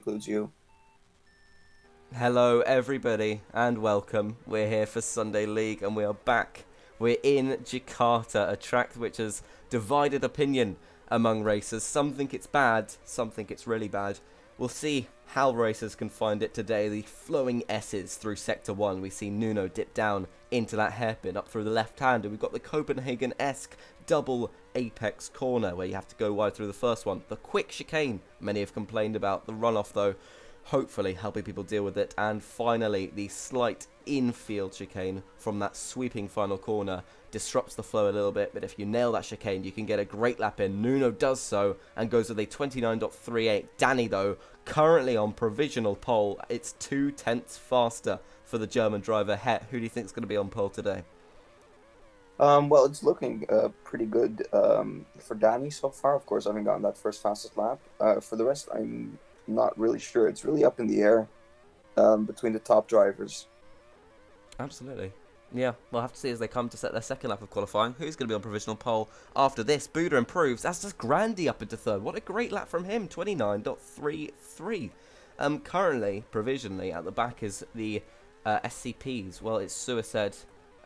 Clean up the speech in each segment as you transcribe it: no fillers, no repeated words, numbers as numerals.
includes you. Hello, everybody, and welcome. We're here for Sunday League, and we are back. We're in Jakarta, a track which has divided opinion among racers. Some think it's bad, some think it's really bad. We'll see how racers can find it today. The flowing S's through Sector 1. We see Nuno dip down into that hairpin up through the left hand, and we've got the Copenhagen-esque double apex corner where you have to go wide through the first one. The quick chicane, many have complained about. The runoff, though, hopefully helping people deal with it. And finally, the slight infield chicane from that sweeping final corner disrupts the flow a little bit, but if you nail that chicane, you can get a great lap in. Nuno does so and goes with a 29.38. Danny, though, currently on provisional pole. It's 2/10 faster for the German driver. Who do you think is going to be on pole today? Well, it's looking pretty good for Danny so far. Of course, I haven't gotten that first fastest lap. For the rest, I'm not really sure. It's really up in the air between the top drivers. Absolutely. Yeah, we'll have to see as they come to set their second lap of qualifying. Who's going to be on provisional pole after this? Buda improves. That's just Grandy up into third. What a great lap from him. 29.33. Currently, provisionally, at the back is the SCPs. Well, it's Suicide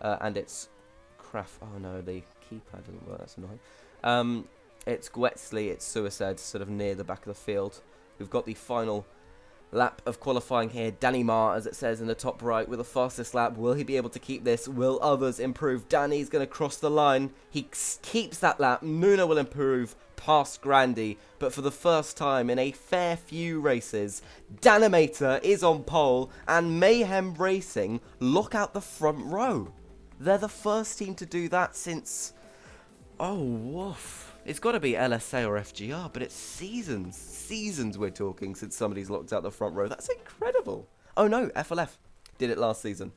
and it's Craft. Oh no, the keypad doesn't work. That's annoying. It's Gwetsley, it's Suicide, sort of near the back of the field. We've got the final lap of qualifying here. Danny Marr, as it says in the top right, with the fastest lap. Will he be able to keep this? Will others improve? Danny's going to cross the line. He keeps that lap. Nuno will improve past Grandy. But for the first time in a fair few races, Danimator is on pole. And Mayhem Racing lock out the front row. They're the first team to do that since... Oh, woof. It's got to be LSA or FGR, but it's seasons we're talking since somebody's locked out the front row. That's incredible. Oh no, FLF did it last season.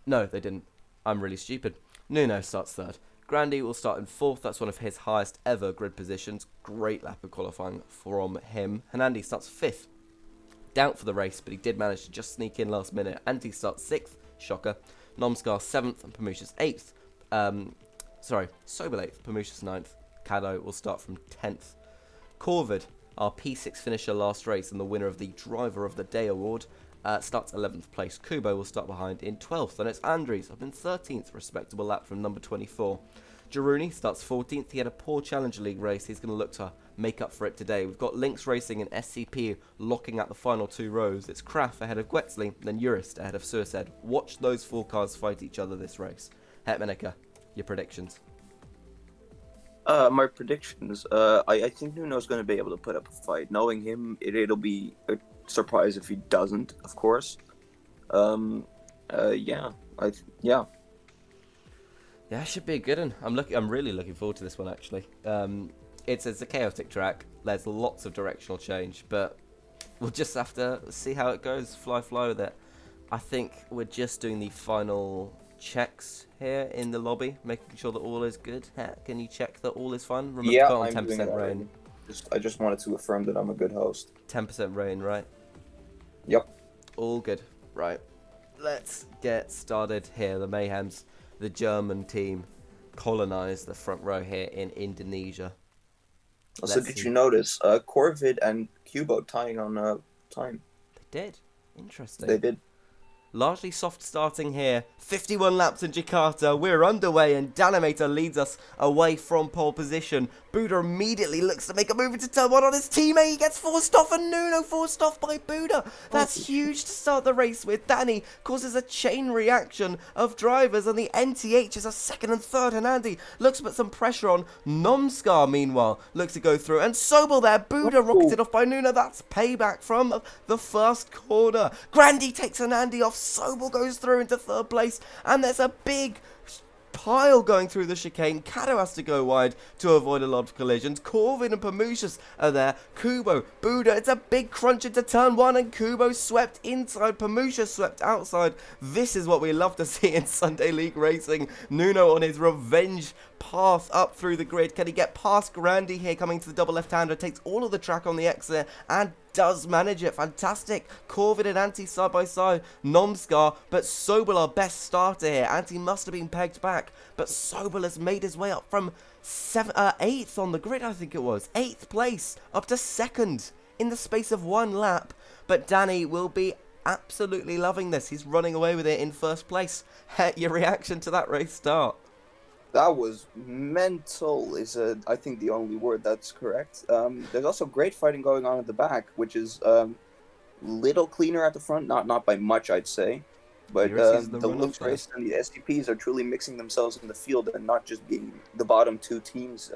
No, they didn't. I'm really stupid. Nuno starts third. Grandy will start in fourth. That's one of his highest ever grid positions. Great lap of qualifying from him. Hernandi starts fifth. Doubt for the race, but he did manage to just sneak in last minute. Anti starts sixth. Shocker. Nomskar seventh and Pamushas eighth. Sobel eighth. Pamushas ninth. Caddo will start from 10th. Corvid, our P6 finisher last race and the winner of the Driver of the Day award, starts 11th place. Kubo will start behind in 12th, and it's Andres up in 13th, respectable lap from number 24. Jaruni starts 14th. He had a poor Challenger League race. He's going to look to make up for it today. We've got Lynx Racing and SCP locking out the final two rows. It's Kraft ahead of Gwetsley, then Urist ahead of Suicide. Watch those four cars fight each other this race. Hetmanica, your predictions? My predictions. I think Nuno's going to be able to put up a fight. Knowing him, it'll be a surprise if he doesn't, of course. Yeah. Yeah. Yeah, it should be a good one. I'm really looking forward to this one actually. It's a chaotic track. There's lots of directional change, but we'll just have to see how it goes. Fly with it. I think we're just doing the final checks here in the lobby, making sure that all is good. Can you check that all is fine? Remember Yeah, to put on I'm doing 10% it already. rain. I just wanted to affirm that I'm a good host. 10% rain, right? Yep. All good. Right. Let's get started here. The Mayhems, the German team, colonise the front row here in Indonesia. So did you notice Corvid and Kubo tying on time? They did. Interesting. They did. Largely soft starting here. 51 laps in Jakarta. We're underway and Danimator leads us away from pole position. Buda immediately looks to make a move into turn one on his teammate. He gets forced off and Nuno forced off by Buda. That's huge to start the race with. Danny causes a chain reaction of drivers and the NTH is a second and third. Hernandi looks to put some pressure on. Nomskar, meanwhile, looks to go through. And Sobel there. Buda rocketed off by Nuno. That's payback from the first corner. Grandy takes Hernandi off. Sobel goes through into third place, and there's a big pile going through the chicane. Caddo has to go wide to avoid a lot of collisions. Corvin and Pamushas are there. Kubo, Buda, it's a big crunch into turn one, and Kubo swept inside. Pamusha swept outside. This is what we love to see in Sunday League racing. Nuno on his revenge path up through the grid. Can he get past Grandy here coming to the double left-hander? Takes all of the track on the exit and does manage it. Fantastic. Corvid and Anti side by side. Nomskar, but Sobel our best starter here. Anti must have been pegged back, but Sobel has made his way up from 8th on the grid, I think it was. 8th place up to 2nd in the space of one lap. But Danny will be absolutely loving this. He's running away with it in first place. Your reaction to that race start? That was mental. Is I think the only word that's correct. There's also great fighting going on at the back, which is little cleaner at the front. Not by much, I'd say. But Here it is, the the runoff Looks there. race and the SGPs are truly mixing themselves in the field and not just being the bottom two teams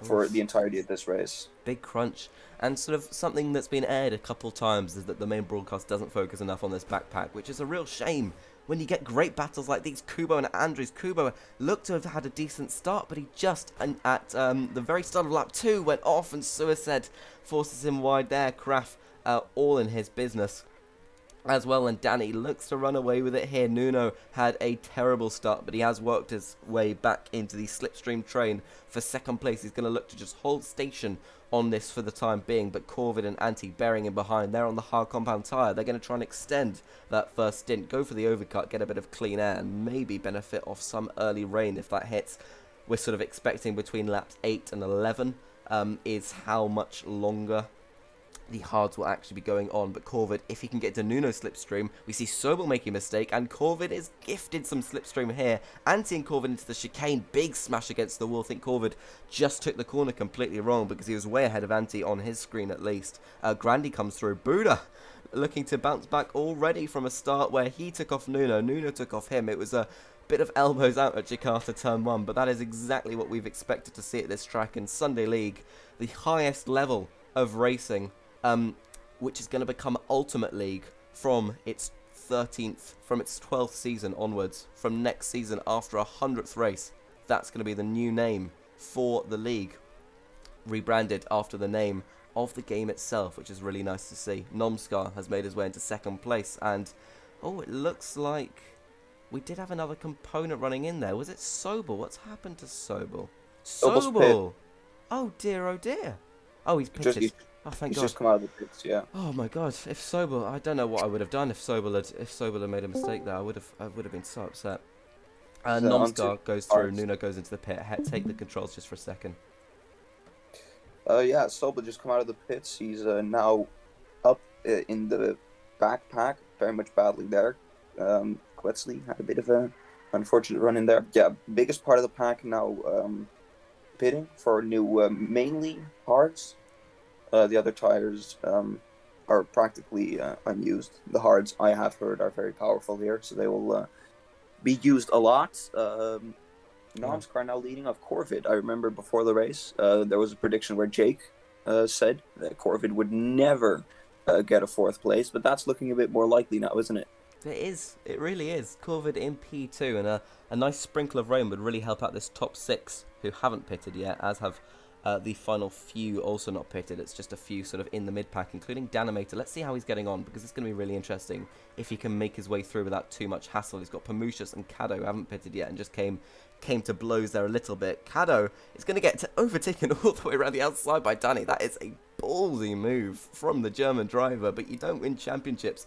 for the Oof. entirety of this race. Big crunch. And sort of something that's been aired a couple times is that the main broadcast doesn't focus enough on this backpack, which is a real shame. When you get great battles like these, Kubo and Andrews. Kubo looked to have had a decent start, but he just, at the very start of lap 2, went off, and Suicide forces him wide there. Kraft all in his business as well, and Danny looks to run away with it here. Nuno had a terrible start, but he has worked his way back into the slipstream train for second place. He's going to look to just hold station on this for the time being, but Corvid and Anti bearing him behind. They're on the hard compound tyre. They're going to try and extend that first stint, go for the overcut, get a bit of clean air, and maybe benefit off some early rain if that hits. We're sort of expecting between laps 8 and 11 is how much longer the hards will actually be going on. But Corvid, if he can get to Nuno's slipstream, we see Sobel making a mistake, and Corvid is gifted some slipstream here. Anti and Corvid into the chicane, big smash against the wall. I think Corvid just took the corner completely wrong because he was way ahead of Anti on his screen at least. Grandy comes through. Buddha looking to bounce back already from a start where he took off Nuno. Nuno took off him. It was a bit of elbows out at Jakarta turn 1, but that is exactly what we've expected to see at this track in Sunday League. The highest level of racing, which is going to become Ultimate League from its 12th season onwards, from next season after 100th race. That's going to be the new name for the league, rebranded after the name of the game itself, which is really nice to see. Nomskar has made his way into second place, and it looks like we did have another component running in there. Was it Sobel? What's happened to Sobel? Sobel's pit. Sobel! Oh dear, oh dear. Oh, he's pitted. Oh, thank He's God. just come out of the pits, yeah. Oh my God! If Sobel, I don't know what I would have done if Sobel had made a mistake there. I would have been so upset. Nomskar goes through. Nuno goes into the pit. Take the controls just for a second. Yeah, Sobel just come out of the pits. He's now up in the backpack, very much battling there. Quetzley had a bit of a unfortunate run in there. Yeah, biggest part of the pack now pitting for new mainly hards. The other tires are practically unused. The hards, I have heard, are very powerful here, so they will be used a lot. Nomskar now leading off Corvid. I remember before the race, there was a prediction where Jake said that Corvid would never get a 4th place, but that's looking a bit more likely now, isn't it? It is. It really is. Corvid in P2, and a nice sprinkle of rain would really help out this top 6 who haven't pitted yet, as have the final few also not pitted. It's just a few sort of in the mid-pack, including Danimator. Let's see how he's getting on, because it's going to be really interesting if he can make his way through without too much hassle. He's got Pamushas and Kado who haven't pitted yet and just came to blows there a little bit. Kado is going to get overtaken all the way around the outside by Danny. That is a ballsy move from the German driver, but you don't win championships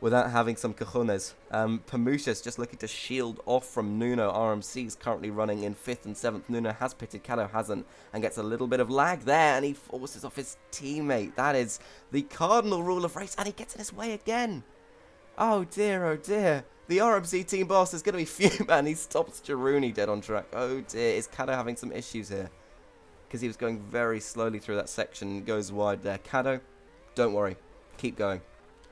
without having some cojones. Pamushas just looking to shield off from Nuno. RMC is currently running in 5th and 7th. Nuno has pitted, Kado hasn't, and gets a little bit of lag there, and he forces off his teammate. That is the cardinal rule of race, and he gets in his way again. Oh dear, oh dear. The RMC team boss is going to be fuming, and he stops Jaruni dead on track. Oh dear, is Kado having some issues here? Because he was going very slowly through that section, goes wide there. Kado, don't worry, keep going.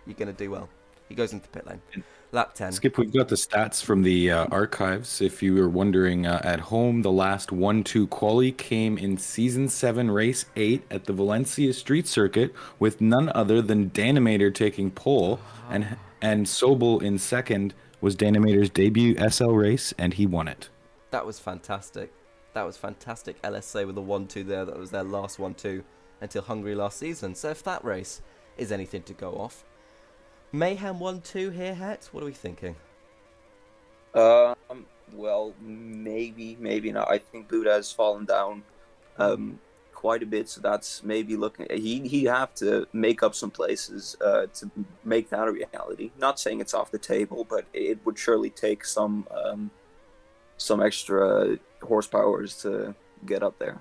You're going to do well. He goes into pit lane. Lap 10. Skip, we've got the stats from the archives. If you were wondering at home, the last 1-2 quali came in Season 7, Race 8 at the Valencia Street Circuit, with none other than Danimator taking pole, and Sobel in second was Danimator's debut SL race, and he won it. That was fantastic. That was fantastic LSA with the 1-2 there. That was their last 1-2 until Hungary last season. So if that race is anything to go off, Mayhem 1-2 here, Het? What are we thinking? Well, maybe not. I think Buddha has fallen down quite a bit, so that's maybe looking. He'd have to make up some places to make that a reality. Not saying it's off the table, but it would surely take some extra horsepowers to get up there.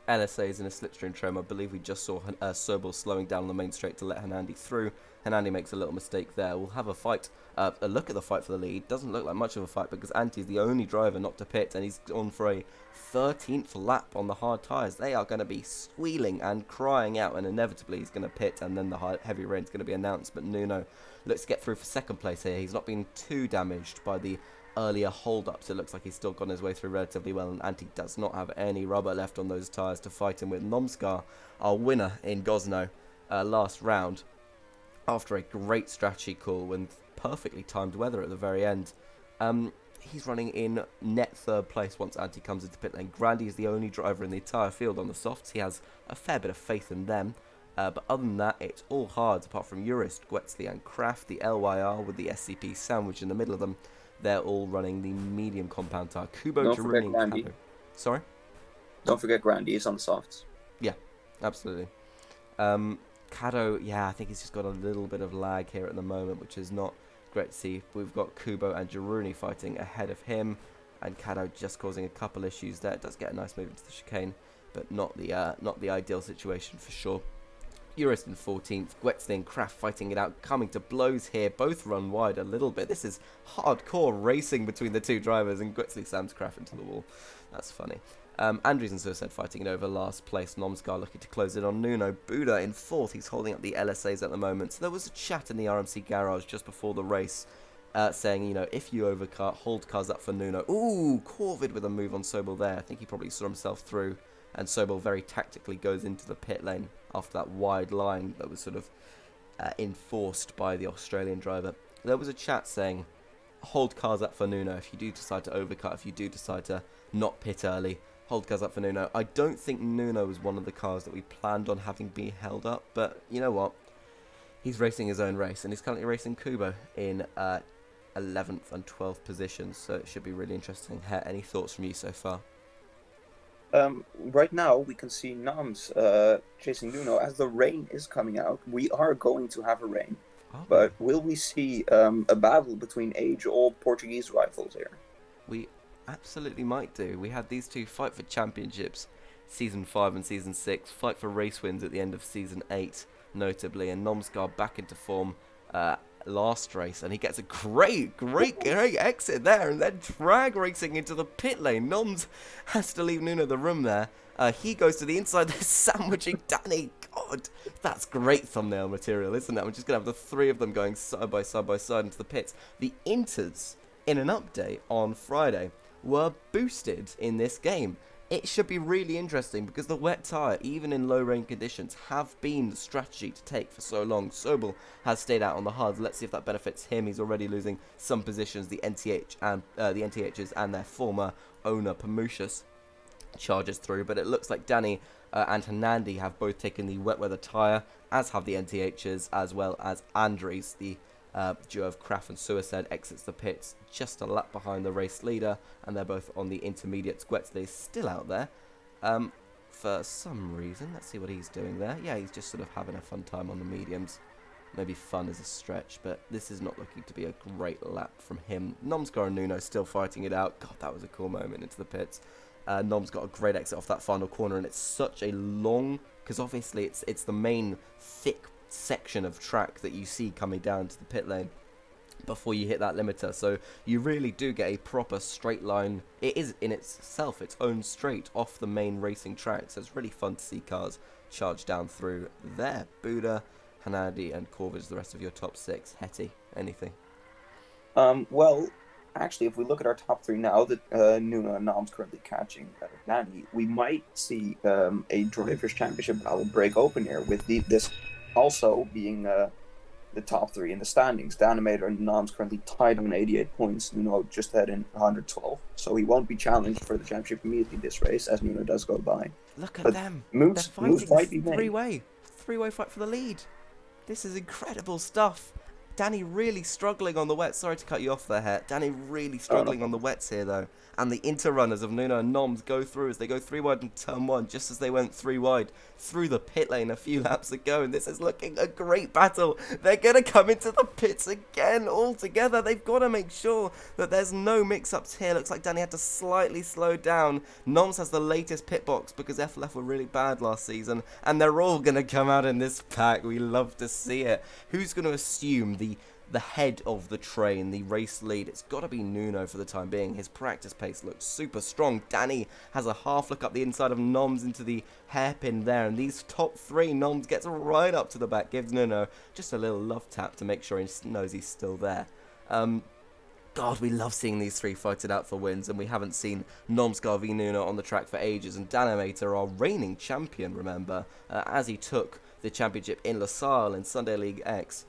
LSA's in a slipstream trim. I believe we just saw Sobel slowing down on the main straight to let Hernandi through. Hernandi makes a little mistake there. We'll have a fight, a look at the fight for the lead. Doesn't look like much of a fight because Anti's the only driver not to pit, and he's on for a 13th lap on the hard tyres. They are going to be squealing and crying out, and inevitably he's going to pit, and then the heavy rain's going to be announced. But Nuno looks to get through for second place here. He's not been too damaged by the earlier hold-ups. It looks like he's still gotten his way through relatively well, and Anti does not have any rubber left on those tyres to fight him with. Nomskar, our winner in Gosno last round, after a great strategy call with perfectly timed weather at the very end. He's running in net third place once Anti comes into pit lane. Grandy is the only driver in the entire field on the softs. He has a fair bit of faith in them. But other than that, it's all hards, apart from Jurist, Gwetsley and Kraft. The LYR with the SCP sandwich in the middle of them. They're all running the medium compound tyre. Kubo, Girouni, and Kado. Sorry? Don't forget Grandy, he's on the softs. Yeah, absolutely. Kado, yeah, I think he's just got a little bit of lag here at the moment, which is not great to see. We've got Kubo and Girouni fighting ahead of him, and Kado just causing a couple issues there. It does get a nice move into the chicane, but not the ideal situation for sure. Eurist in 14th, Gwetsley and Kraft fighting it out, coming to blows here. Both run wide a little bit. This is hardcore racing between the two drivers, and Gwetsley slams Kraft into the wall. That's funny. Andrews and Suicide fighting it over last place. Nomskar looking to close it on Nuno. Buda in 4th. He's holding up the LSAs at the moment. So there was a chat in the RMC garage just before the race saying, you know, if you overcut, hold cars up for Nuno. Ooh, Corvid with a move on Sobel there. I think he probably saw himself through. And Sobel very tactically goes into the pit lane after that wide line that was sort of enforced by the Australian driver. There was a chat saying, hold cars up for Nuno if you do decide to overcut, if you do decide to not pit early. Hold cars up for Nuno. I don't think Nuno was one of the cars that we planned on having be held up, but you know what? He's racing his own race, and he's currently racing Kubo in 11th and 12th positions, so it should be really interesting. Any thoughts from you so far? Right now, we can see Nams chasing Nuno. As the rain is coming out, we are going to have a rain. Oh. But will we see a battle between age-old Portuguese rivals here? We absolutely might do. We had these two fight for championships, Season 5 and Season 6, fight for race wins at the end of Season 8, notably, and Nomskar back into form last race, and he gets a great exit there, and then drag racing into the pit lane. Noms has to leave Nuno the room there. He goes to the inside, they're sandwiching Danny. God, that's great thumbnail material, isn't it? We're just going to have the three of them going side by side into the pits. The Inters, in an update on Friday, were boosted in this game. It should be really interesting because the wet tyre, even in low rain conditions, have been the strategy to take for so long. Sobel has stayed out on the hards. Let's see if that benefits him. He's already losing some positions. The NTHs and their former owner, Pamushas, charges through. But it looks like Danny and Hernandi have both taken the wet weather tyre, as have the NTHs, as well as Andres, the duo of Kraft and Suicide, exits the pits just a lap behind the race leader, and they're both on the intermediates. Gwetsley is still out there for some reason. Let's see what he's doing there. Yeah, he's just sort of having a fun time on the mediums. Maybe fun is a stretch, but this is not looking to be a great lap from him. Nomskar and Nuno still fighting it out. God, that was a cool moment into the pits. Nom's got a great exit off that final corner, and it's such a long, because obviously it's the main thick section of track that you see coming down to the pit lane before you hit that limiter, so you really do get a proper straight line. It is in itself its own straight off the main racing track, so it's really fun to see cars charge down through there. Buda, Hanadi and Corvid, the rest of your top six. Hetty, anything? Well, actually, if we look at our top three now, that Nuno and Nam's currently catching Danny, we might see a Drivers' Championship battle break open here, with this also being the top three in the standings. Danimator and Nam's currently tied on 88 points. Nuno just had in 112, so he won't be challenged for the championship immediately this race, as Nuno does go by. Look at them. Moves might be made. Three-way fight for the lead. This is incredible stuff. Danny really struggling on the wet. Sorry to cut you off there, Het. Danny really Oh, no struggling on the problem. wets here, though. And the inter-runners of Nuno and Noms go through as they go 3 wide in turn 1, just as they went 3 wide through the pit lane a few laps ago. And this is looking a great battle. They're going to come into the pits again all together. They've got to make sure that there's no mix-ups here. Looks like Danny had to slightly slow down. Noms has the latest pit box because FLF were really bad last season. And they're all going to come out in this pack. We love to see it. Who's going to assume the head of the train, the race lead? It's got to be Nuno for the time being. His practice pace looks super strong. Danny has a half look up the inside of Noms into the hairpin there, and these top 3, Noms gets right up to the back, gives Nuno just a little love tap to make sure he knows he's still there. God, we love seeing these 3 fight it out for wins, and we haven't seen Nomsgar v Nuno on the track for ages, and Danimator, our reigning champion, remember, as he took the championship in Lasalle in Sunday League X.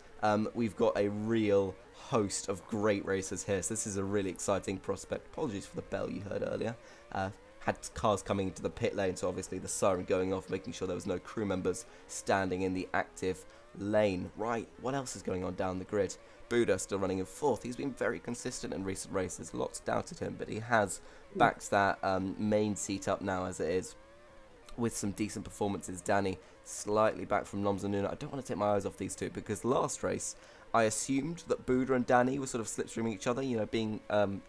We've got a real host of great racers here, so this is a really exciting prospect. Apologies for the bell you heard earlier. Had cars coming into the pit lane, so obviously the siren going off, making sure there was no crew members standing in the active lane. Right, what else is going on down the grid? Buda still running in 4th. He's been very consistent in recent races. Lots doubted him, but he has backed that main seat up now as it is, with some decent performances. Danny slightly back from Noms and Nuno. I don't want to take my eyes off these two because last race I assumed that Buda and Danny were sort of slipstreaming each other, you know, being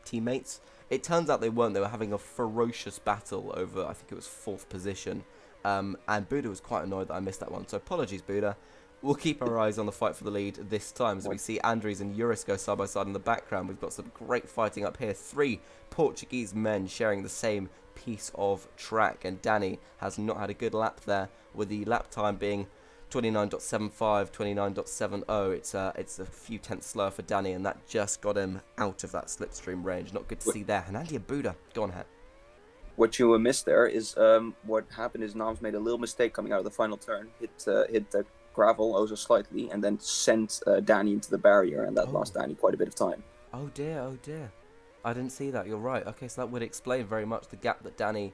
teammates. It turns out they weren't. They were having a ferocious battle over, I think it was 4th position. And Buda was quite annoyed that I missed that one. So apologies, Buda. We'll keep our eyes on the fight for the lead this time as we see Andres and Uris go side by side in the background. We've got some great fighting up here. 3 Portuguese men sharing the same piece of track, and Danny has not had a good lap there, with the lap time being 29.75, 29.70. It's a few tenths slower for Danny, and that just got him out of that slipstream range. Not good to see there. Hernandi and Buda, go on, Het. What you missed there is what happened is Noms made a little mistake coming out of the final turn, hit the gravel also slightly, and then sent Danny into the barrier, and that lost Danny quite a bit of time. Oh dear, oh dear. I didn't see that, you're right. Okay, so that would explain very much the gap that Danny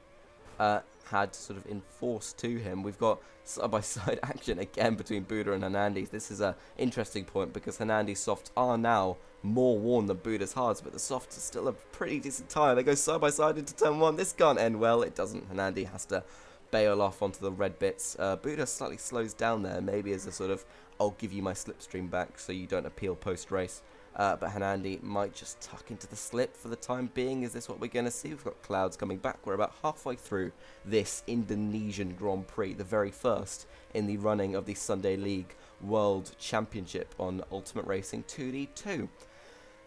had sort of enforced to him. We've got side-by-side action again between Buda and Hernandez. This is an interesting point because Hernandez's softs are now more worn than Buda's hards, but the softs are still a pretty decent tyre. They go side-by-side into turn 1. This can't end well. It doesn't. Hernandez has to bail off onto the red bits. Buda slightly slows down there, maybe as a sort of, I'll give you my slipstream back so you don't appeal post-race. But Hernandi might just tuck into the slip for the time being. Is this what we're going to see? We've got clouds coming back. We're about halfway through this Indonesian Grand Prix, the very first in the running of the Sunday League World Championship on Ultimate Racing 2D2.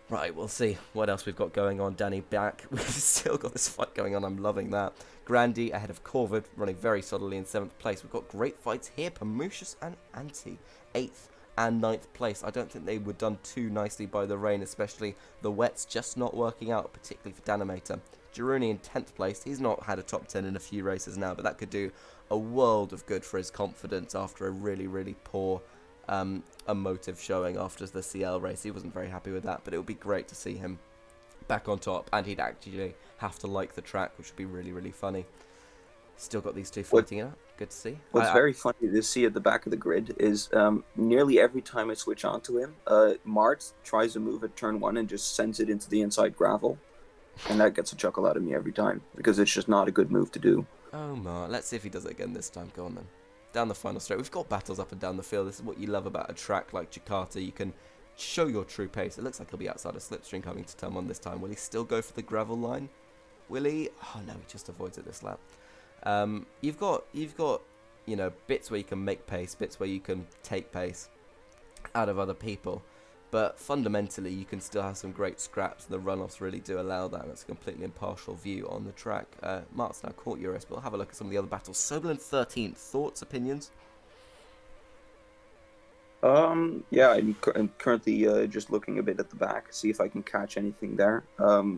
Right, we'll see what else we've got going on. Danny back. We've still got this fight going on. I'm loving that. Grandi ahead of Corvid, running very solidly in 7th place. We've got great fights here. Pamucius and Anti, 8th and 9th place. I don't think they were done too nicely by the rain, especially the wets just not working out, particularly for Danimator. Girouni in 10th place. He's not had a top 10 in a few races now, but that could do a world of good for his confidence after a really, really poor emotive showing after the CL race. He wasn't very happy with that, but it would be great to see him back on top, and he'd actually have to like the track, which would be really, really funny. Still got these two fighting it out. Good to see. What's very funny to see at the back of the grid is nearly every time I switch onto him, Mart tries to move at turn 1 and just sends it into the inside gravel, and that gets a chuckle out of me every time because it's just not a good move to do. Oh, Mart. Let's see if he does it again this time. Go on then. Down the final straight. We've got battles up and down the field. This is what you love about a track like Jakarta. You can show your true pace. It looks like he'll be outside of slipstream coming to turn 1 this time. Will he still go for the gravel line? Will he? Oh no, he just avoids it this lap. You've got you know, bits where you can make pace, bits where you can take pace out of other people, but fundamentally you can still have some great scraps, and the runoffs really do allow that. That's a completely impartial view on the track. Mark's now caught Uris, but we'll have a look at some of the other battles. Soberlin 13th, thoughts, opinions? Yeah, I'm currently just looking a bit at the back, see if I can catch anything there.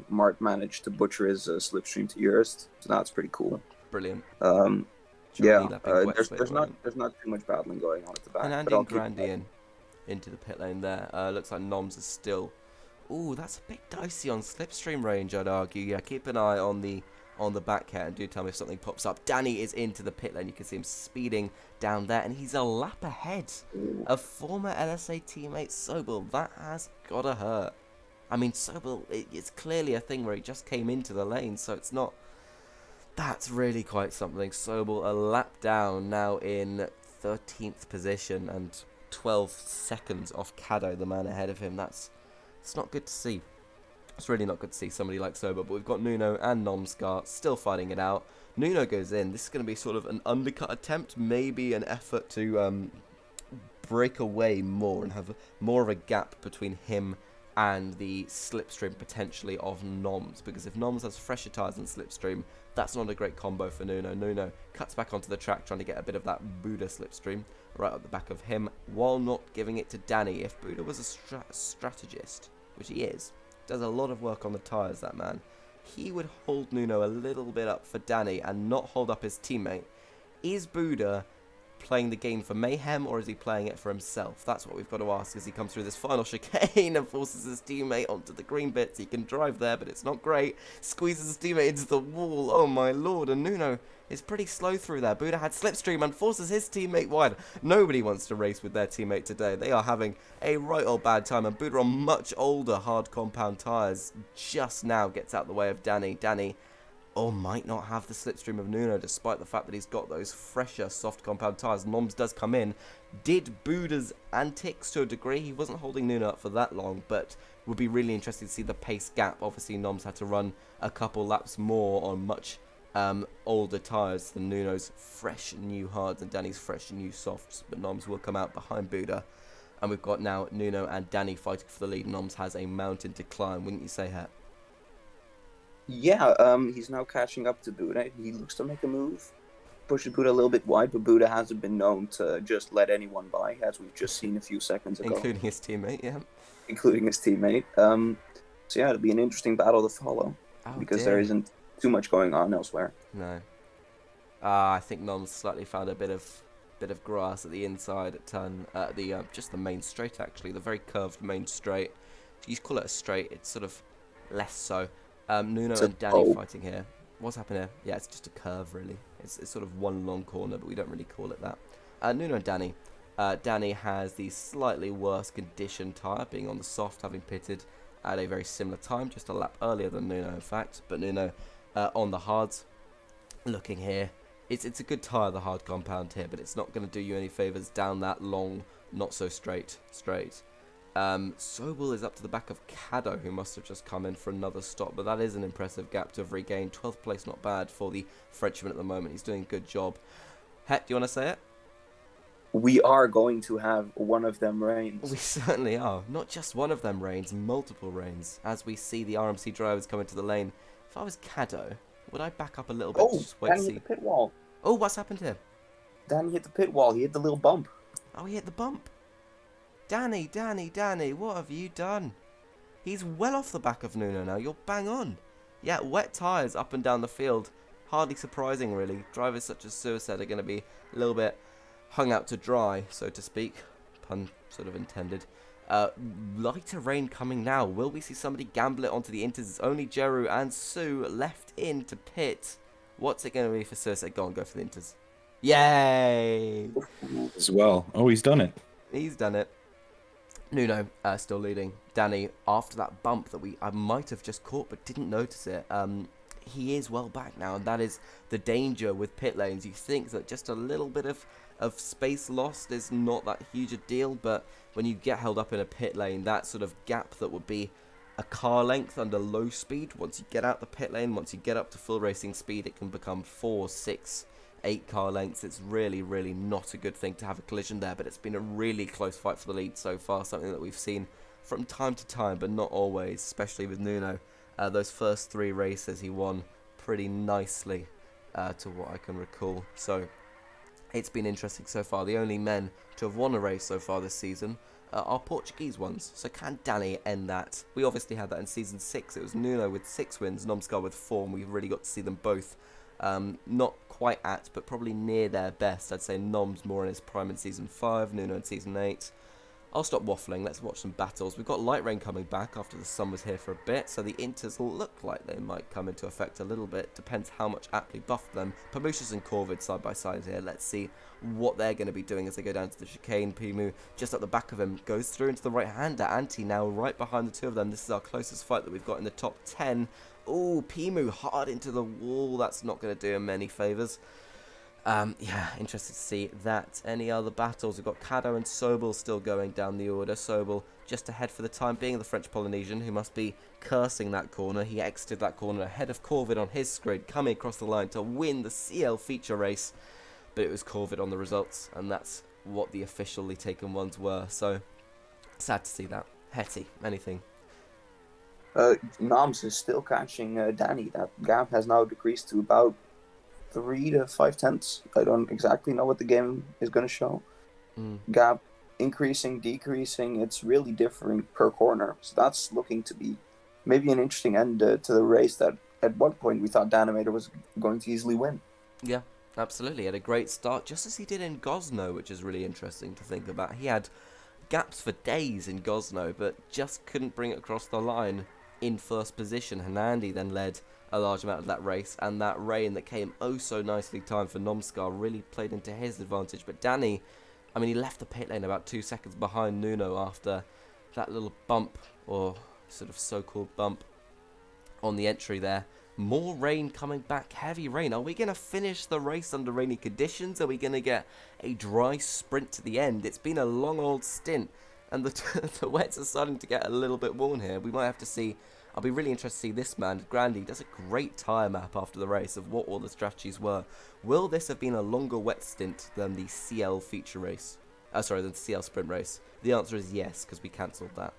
Mart managed to butcher his slipstream to Urist, so that's pretty cool. Brilliant. Yeah, there's not too much battling going on at the back. And Andy and Grandi into the pit lane there. Looks like Noms is still. Ooh, that's a bit dicey on slipstream range, I'd argue. Yeah, keep an eye on the on the back here, and do tell me if something pops up. Danny is into the pit lane. You can see him speeding down there, and he's a lap ahead of former LSA teammate Sobel. That has gotta hurt. I mean, Sobel, it's clearly a thing where he just came into the lane, so it's not... That's really quite something. Sobel a lap down, now in 13th position, and 12 seconds off Caddo, the man ahead of him. It's not good to see. It's really not good to see somebody like Sobel, but we've got Nuno and Nomscar still fighting it out. Nuno goes in. This is going to be sort of an undercut attempt, maybe an effort to break away more and have more of a gap between him and the slipstream potentially of Noms, because if Noms has fresher tyres than slipstream, that's not a great combo for Nuno. Nuno cuts back onto the track trying to get a bit of that Buddha slipstream right at the back of him, while not giving it to Danny. If Buddha was a strategist, which he is, does a lot of work on the tyres, that man, he would hold Nuno a little bit up for Danny and not hold up his teammate. Is Buddha playing the game for mayhem, or is he playing it for himself? That's what we've got to ask as he comes through this final chicane and forces his teammate onto the green bits. He can drive there, but it's not great. Squeezes his teammate into the wall. Oh my lord, and Nuno is pretty slow through there. Buddha had slipstream and forces his teammate wide. Nobody wants to race with their teammate today. They are having a right old bad time, and Buddha on much older hard compound tyres just now gets out the way of Danny. Danny might not have the slipstream of Nuno, despite the fact that he's got those fresher soft compound tyres. Noms does come in. Did Buddha's antics to a degree. He wasn't holding Nuno up for that long, but would be really interesting to see the pace gap. Obviously, Noms had to run a couple laps more on much older tyres than Nuno's fresh new hards and Danny's fresh new softs, but Noms will come out behind Buddha. And we've got now Nuno and Danny fighting for the lead. Noms has a mountain to climb, wouldn't you say, Het? Yeah, he's now catching up to Buddha. He looks to make a move, pushes Buddha a little bit wide, but Buddha hasn't been known to just let anyone by, as we've just seen a few seconds ago. Including his teammate, yeah. Including his teammate. So yeah, it'll be an interesting battle to follow, because there isn't too much going on elsewhere. No. I think Noms slightly found a bit of grass at the inside at turn, just the main straight actually, the very curved main straight. You call it a straight, it's sort of less so. Nuno and Danny fighting here. What's happening here? Yeah, it's just a curve, really. It's sort of one long corner, but we don't really call it that. Nuno and Danny. Danny has the slightly worse condition tyre, being on the soft, having pitted at a very similar time, just a lap earlier than Nuno, in fact. But Nuno on the hards. Looking here. It's a good tyre, the hard compound here, but it's not going to do you any favours down that long, not so straight. Sobel is up to the back of Caddo, who must have just come in for another stop, but that is an impressive gap to have regained. 12th place, not bad for the Frenchman at the moment. He's doing a good job. Het, do you want to say it? We are going to have one of them rains. We certainly are. Not just one of them rains, multiple rains. As we see the RMC drivers come into the lane. If I was Caddo, would I back up a little bit to just wait to see? Danny hit the pit wall. Oh, what's happened here? Danny hit the pit wall. He hit the little bump. Oh, he hit the bump. Danny, what have you done? He's well off the back of Nuno now. You're bang on. Yeah, wet tyres up and down the field. Hardly surprising, really. Drivers such as Suicide are going to be a little bit hung out to dry, so to speak. Pun sort of intended. Lighter rain coming now. Will we see somebody gamble it onto the inters? It's only Jeru and Sue left in to pit. What's it going to be for Suicide? Go for the inters. Yay! As well. Oh, he's done it. He's done it. Nuno still leading. Danny, after that bump that I might have just caught but didn't notice it, he is well back now, and that is the danger with pit lanes. You think that just a little bit of space lost is not that huge a deal, but when you get held up in a pit lane, that sort of gap that would be a car length under low speed, once you get out the pit lane, once you get up to full racing speed, it can become 4, 6, 8 car lengths. It's really, really not a good thing to have a collision there, but it's been a really close fight for the lead so far, something that we've seen from time to time, but not always, especially with Nuno. Those first 3 races he won pretty nicely, to what I can recall, so it's been interesting so far. The only men to have won a race so far this season are Portuguese ones, so can Danny end that? We obviously had that in Season 6, it was Nuno with 6 wins, Nomscar with 4, and we've really got to see them both. Not quite at, but probably near their best. I'd say Noms more in his prime in Season 5, Nuno in Season 8. I'll stop waffling. Let's watch some battles. We've got light rain coming back after the sun was here for a bit, so the inters look like they might come into effect a little bit. Depends how much aptly buffed them. Pamushas and Corvid side by side here. Let's see what they're going to be doing as they go down to the chicane. Pimu just at the back of him goes through into the right-hander. Anti now right behind the two of them. This is our closest fight that we've got in the top 10. Oh, Pimu hard into the wall. That's not going to do him many favours. Yeah, interested to see that. Any other battles? We've got Kado and Sobel still going down the order. Sobel just ahead for the time being, the French Polynesian, who must be cursing that corner. He exited that corner ahead of Corvid on his grid, coming across the line to win the CL feature race. But it was Corvid on the results, and that's what the officially taken ones were. So, sad to see that. Hetty, anything? Noms is still catching Danny. That gap has now decreased to about 3 to 5 tenths. I don't exactly know what the game is going to show. Gap increasing, decreasing. It's really differing per corner. So that's looking to be maybe an interesting end to the race that at one point we thought Danimator was going to easily win. Yeah, absolutely. Had a great start, just as he did in Gosno, which is really interesting to think about. He had gaps for days in Gosno, but just couldn't bring it across the line in first position. Hanandi then led a large amount of that race, and that rain that came oh so nicely timed for Nomskar really played into his advantage. But Danny, I mean, he left the pit lane about 2 seconds behind Nuno after that little bump, or sort of so-called bump, on the entry there. More rain coming back, heavy rain. Are we going to finish the race under rainy conditions? Are we going to get a dry sprint to the end? It's been a long old stint, and the wets are starting to get a little bit worn here. We might have to see. I'll be really interested to see this man. Grandy does a great tyre map after the race of what all the strategies were. Will this have been a longer wet stint than the CL feature race? Sorry, than the CL sprint race? The answer is yes, because we cancelled that.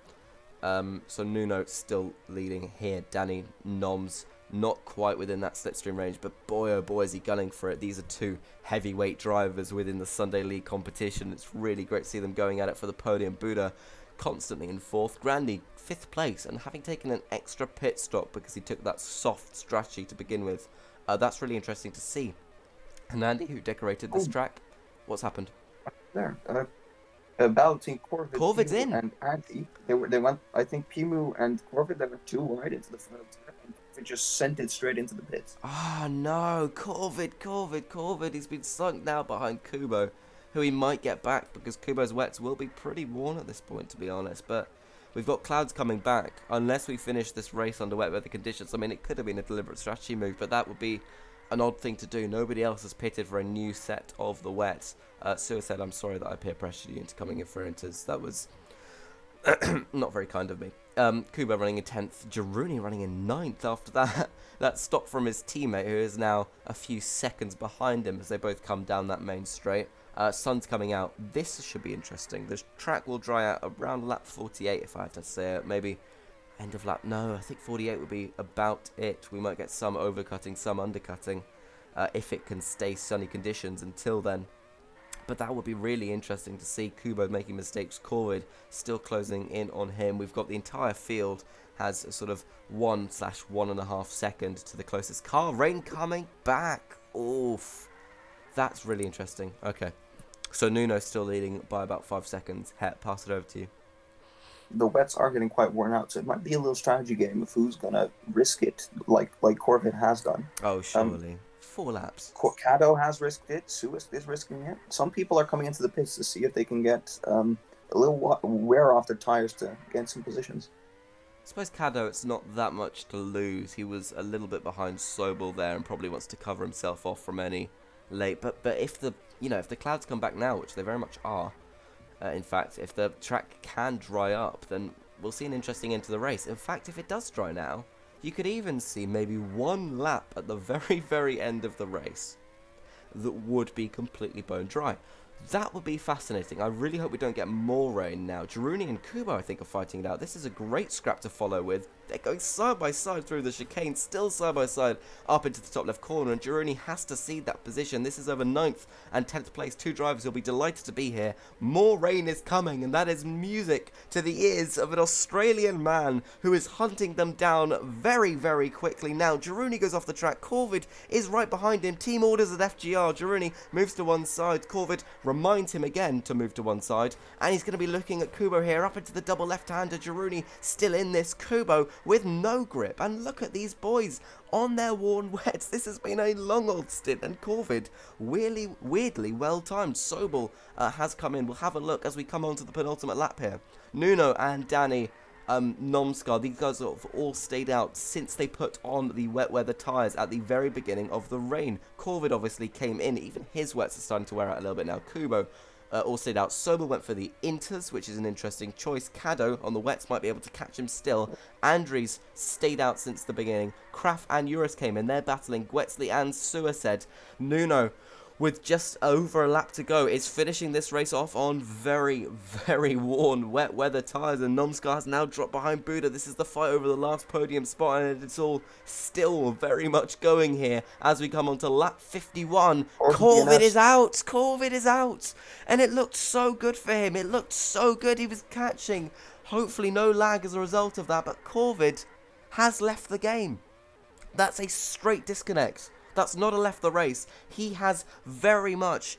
So Nuno still leading here. Danny, Noms, not quite within that slipstream range, but boy oh boy is he gunning for it. These are two heavyweight drivers within the Sunday League competition. It's really great to see them going at it for the podium. Buddha constantly in 4th. Grandy 5th place, and having taken an extra pit stop because he took that soft strategy to begin with. That's really interesting to see. And Andy, who decorated this track, what's happened? There, battle between Corvid's Pimu in. and Andy. They went. I think Pimu and Corvid, they were too wide into the front of the turn, and Corvid just sent it straight into the pits. Ah, no, Corvid. He's been sunk now behind Kubo, who he might get back because Kubo's wets will be pretty worn at this point, to be honest. But we've got clouds coming back. Unless we finish this race under wet weather conditions, I mean, it could have been a deliberate strategy move, but that would be an odd thing to do. Nobody else has pitted for a new set of the wets. Suicide, I'm sorry that I peer pressured you into coming in for inters. That was not very kind of me. Kubo running in 10th, Jaruni running in 9th after that stop from his teammate, who is now a few seconds behind him as they both come down that main straight. Sun's coming out. This should be interesting. The track will dry out around lap 48, if I had to say it. Maybe end of lap. No, I think 48 would be about it. We might get some overcutting, some undercutting, if it can stay sunny conditions until then. But that would be really interesting to see. Kubo making mistakes, Corvid still closing in on him. We've got the entire field has a sort of 1/1.5 second to the closest car. Rain coming back. Oof. That's really interesting. Okay. So Nuno's still leading by about 5 seconds. Het, pass it over to you. The wets are getting quite worn out, so it might be a little strategy game of who's gonna risk it, like Corvid has done. Oh, surely. 4 laps. Kado has risked it. Suis is risking it. Some people are coming into the pits to see if they can get a little wear off their tires to gain some positions. I suppose Kado, it's not that much to lose. He was a little bit behind Sobel there and probably wants to cover himself off from any late. But if the clouds come back now, which they very much are, in fact, if the track can dry up, then we'll see an interesting end to the race. In fact, if it does dry now, you could even see maybe 1 lap at the very, very end of the race that would be completely bone dry. That would be fascinating. I really hope we don't get more rain now. Jaruni and Kubo, I think, are fighting it out. This is a great scrap to follow with. They're going side by side through the chicane, still side by side up into the top left corner, and Jaruni has to cede that position. This is over 9th and 10th place. 2 drivers will be delighted to be here. More rain is coming, and that is music to the ears of an Australian man who is hunting them down very, very quickly. Now, Jaruni goes off the track. Corvid is right behind him. Team orders at FGR. Jaruni moves to one side. Corvid reminds him again to move to one side, and he's going to be looking at Kubo here, up into the double left-hander. Jiruni still in this. Kubo with no grip, and look at these boys on their worn wets. This has been a long old stint, and Corvid weirdly well timed. Sobel has come in. We'll have a look as we come on to the penultimate lap here. Nuno and Danny, Nomskar, these guys have all stayed out since they put on the wet weather tyres at the very beginning of the rain. Corvid obviously came in, even his wets are starting to wear out a little bit now. Kubo all stayed out. Sobel went for the Inters, which is an interesting choice. Caddo on the wets might be able to catch him still. Andries stayed out since the beginning. Kraft and Urus came in. They're battling Gwetsley and Suicide. Nuno, with just over a lap to go, is finishing this race off on very, very worn wet weather tyres, and Nomskar has now dropped behind Buda. This is the fight over the last podium spot, and it's all still very much going here as we come on to lap 51. Corvid is out! Corvid is out! And it looked so good for him. It looked so good. He was catching. Hopefully no lag as a result of that, but Corvid has left the game. That's a straight disconnect. That's not a left the race. He has very much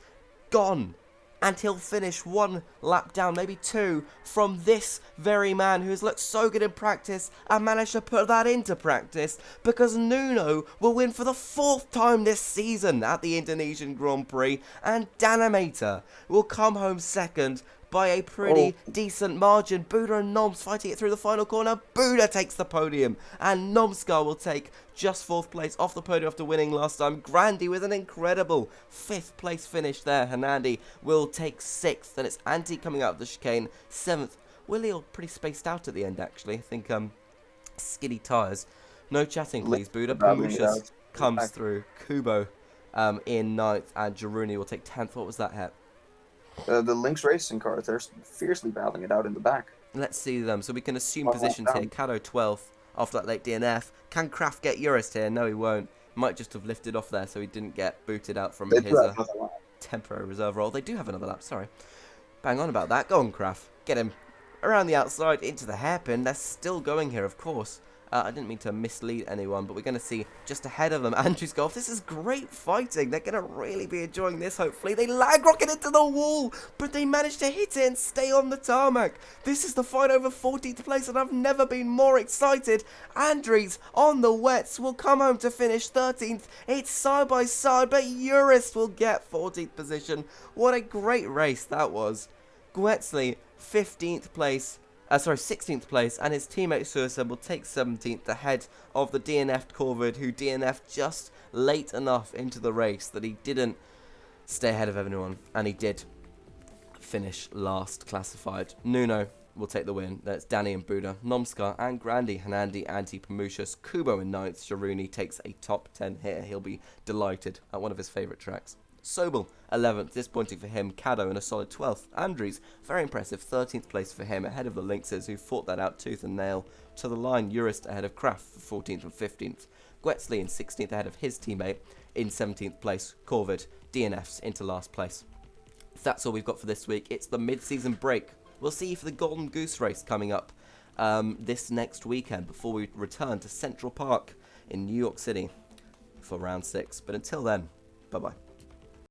gone. And he'll finish one lap down, maybe two, from this very man who has looked so good in practice and managed to put that into practice, because Nuno will win for the 4th time this season at the Indonesian Grand Prix, and Danimator will come home second by a pretty decent margin. Buda and Noms fighting it through the final corner. Buda takes the podium, and Nomskar will take just 4th place off the podium after winning last time. Grandy with an incredible 5th place finish there. Hernandi will take 6th, and it's Anti coming out of the chicane 7th. Willie all pretty spaced out at the end, actually. I think skinny tyres. No chatting, please, Buda. Pamushas comes through. Kubo in 9th, and Jiruni will take 10th. What was that, Het? The Lynx racing cars, they're fiercely battling it out in the back. Let's see them. So we can assume positions here. Caddo 12th after that late DNF. Can Kraft get Urist here? No, he won't. Might just have lifted off there so he didn't get booted out from his temporary reserve role. They do have another lap, sorry. Bang on about that. Go on, Kraft. Get him around the outside into the hairpin. They're still going here, of course. I didn't mean to mislead anyone, but we're going to see just ahead of them Andrews Golf. This is great fighting. They're going to really be enjoying this, hopefully. They lag rocket into the wall, but they managed to hit it and stay on the tarmac. This is the fight over 14th place, and I've never been more excited. Andries on the wets will come home to finish 13th. It's side by side, but Urist will get 14th position. What a great race that was. Gwetsley, 16th place, and his teammate Suicide will take 17th ahead of the DNF'd Corvid, who DNF'd just late enough into the race that he didn't stay ahead of everyone, and he did finish last classified. Nuno will take the win. That's Danny and Buda, Nomskar and Grandy, Hernandi, Anti, Pamushas, Kubo in 9th. Jiruni takes a top 10 here. He'll be delighted at one of his favourite tracks. Sobel, 11th, disappointing for him. Caddo in a solid 12th. Andries, very impressive, 13th place for him, ahead of the Lynxes, who fought that out tooth and nail to the line. Urist ahead of Kraft for 14th and 15th. Gwetsley in 16th ahead of his teammate in 17th place. Corvid, DNFs into last place. That's all we've got for this week. It's the mid-season break. We'll see you for the Golden Goose Race coming up this next weekend before we return to Central Park in New York City for round 6. But until then, bye-bye.